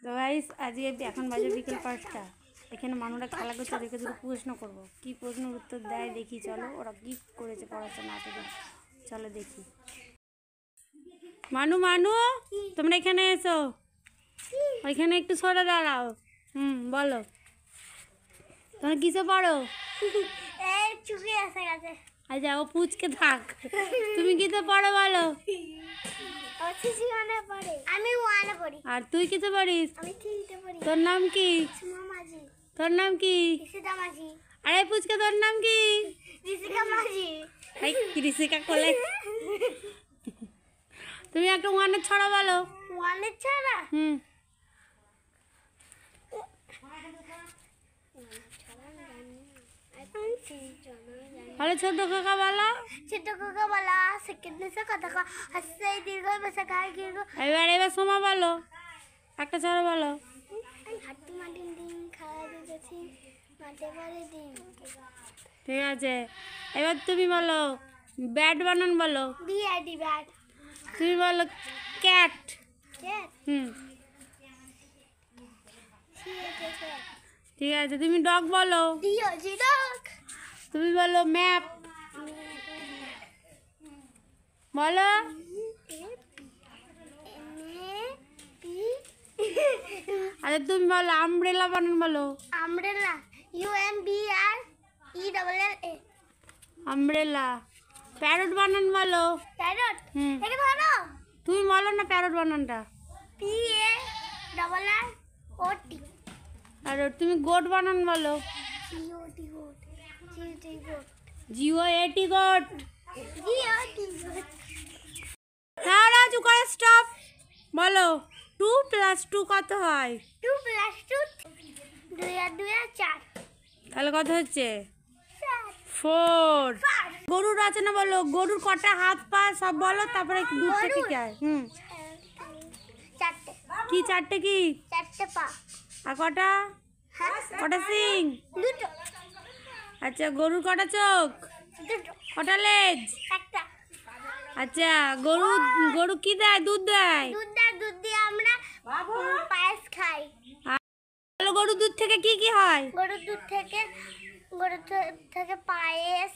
তো গাইস আজকে এখন বাজে বিকেল 5টা। এখানে মানুষরা খেলা করছে, দেখে দুটো প্রশ্ন করবো, কি প্রশ্নের উত্তর দেয় দেখি। চলো ওরা কি করেছে পড়াশোনা এতদিন, চলো দেখি। মানু মানু তোমরা এখানে এসো, ওইখানে একটু সরে দাঁড়াও। বলো তোমরা কিসে পড়ো? আচ্ছা ও পুচকে থাক, তুমি কিসে পড়ো বলো? আর তুই কিসে পড়িস? তোর নাম কি? তোর নাম কি? আরে পুচকে তোর নাম কি? ঋষিকা কোলে। তুমি একটা ওয়ানের ছড়া বলো। ওয়ানের ছড়া? বলো ছোট কাকা বলো। ছোট কাকা বলা সেকেন্ড সে কথা কয় হাসে দীর্ঘ বসে গায় দীর্ঘ। এবার সোমা বলো, একটা ছড়া বলো। হাঁটু মাটি ডিম খাওয়া দিয়েছি মাঠে বাড়ি ডিম। ঠিক আছে, এবার তুমি বলো ব্যাট বানান বলো। BID bat. তুমি বলো ক্যাট। ক্যাট? ঠিক আছে, তুমি ডগ বলো। DOG dog. তুমি বলো ম্যাপ বলো। আচ্ছা তুমি বলো আমব্রেলা বানান বলো। Umbrella UMBRELLA। আমব্রেলা। প্যারট বানান বলো। প্যারট? এটা ধরো। তুমি বলো না প্যারট বানানটা। PARROT। প্যারট। তুমি গোট বানান বলো। GOT goat. GOAT goat. GOT goat. তারা চুপ করে স্টপ। বলো 2 + 2 কত হয়? 2 + 2 2 আর 2 আর 4। তাহলে কত হচ্ছে? 4। গরুর আছে না বলো। গরুর কটা হাত পা সব বলো, তারপরে দুধ থেকে কি হয়? 4টে। কি 4টে কি? 4টে পা। আর কটা? কটা সিং? 2টো। আচ্ছা গরুর কটা চোখ? 2টো। কটা লেজ? 1টা। আচ্ছা গরু কি দেয়? দুধ দেয়। দুধ দিয়ে আমরা পায়েস খাই। বলো গরুর দুধ থেকে কি কি হয়? গরুর দুধ থেকে পায়েস,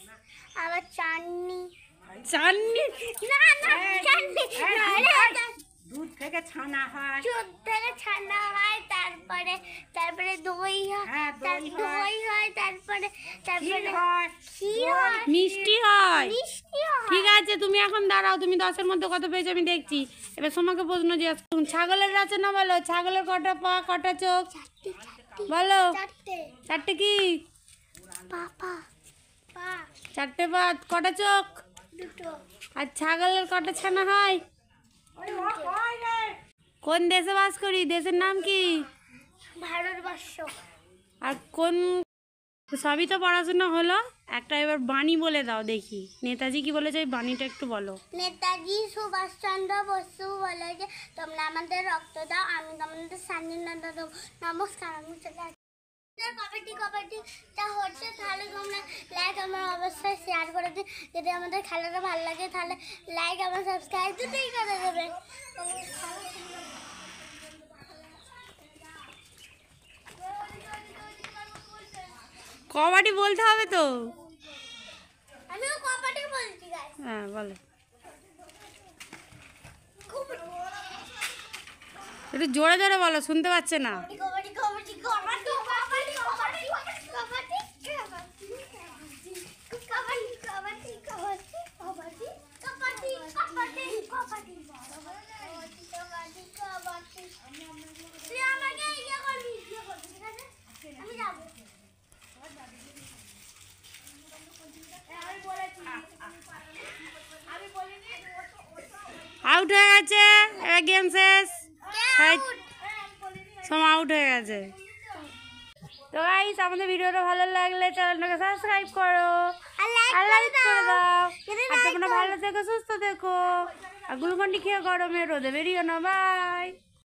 আবার চাটনি। চাটনি? না চাটনি। দুধ থেকে ছানা হয়। দুধ থেকে ছানা হয়, তারপরে দই হয়। দই হয়, তারপরে ক্ষীর হয়, মিষ্টি হয়। মিষ্টি হয়। ঠিক আছে তুমি এখন দাঁড়াও, তুমি 10-এর মধ্যে কত পেয়েছো আমি দেখছি। এবার তোমাকে প্রশ্ন জিজ্ঞেস করুন। ছাগলের আছে না বলো। ছাগলের কটা পা কটা চোখ বলো। 4টে। 4টে কি? পা। 4টে পা কটা চোখ? 2টো। আর ছাগলের কটা ছানা হয়? কোন দেশে বাস করি? দেশের নাম কি? ভারতবর্ষ। আর কোন? সবই তো পড়াশোনা হলো, একটা এবার বাণী বলে দাও দেখি। নেতাজি কি বলেছে ওই বাণীটা একটু বলো। নেতাজি সুভাষচন্দ্র বসু বলে যে তোমরা আমাদের রক্ত দাও, আমি তোমাদের স্বাধীনতা দেবো। নমস্কার, আমি চলে আসছি। কবাডিটা হচ্ছে, তাহলে তোমরা লাইক আমার অবশ্যই শেয়ার করে দিন। যদি আমাদের খেলাটা ভালো লাগে তাহলে লাইক আমার সাবস্ক্রাইব দুটোই করে দেবেন। কবাডি বলতে হবে তো। আমিও কবাডি বলছি গাইস। হ্যাঁ বলো, একটু জোরে জোরে বলো, শুনতে পাচ্ছে না। কবাডি কবাডি কবাডি কবাডি কবাডি কবাডি আউট হয়ে গেছে, এবার গেম শেষ। সব আউট হয়ে গেছে। তো গাইস আমাদের ভিডিওটা ভালো লাগলে চ্যানেলটাকে সাবস্ক্রাইব করো আর লাইক করে দাও। আর তোমরা ভালো থেকো, সুস্থ থেকো, আর গ্লুকন্ডি খেয়ে গরমে রোদে বেরিও না। বাই।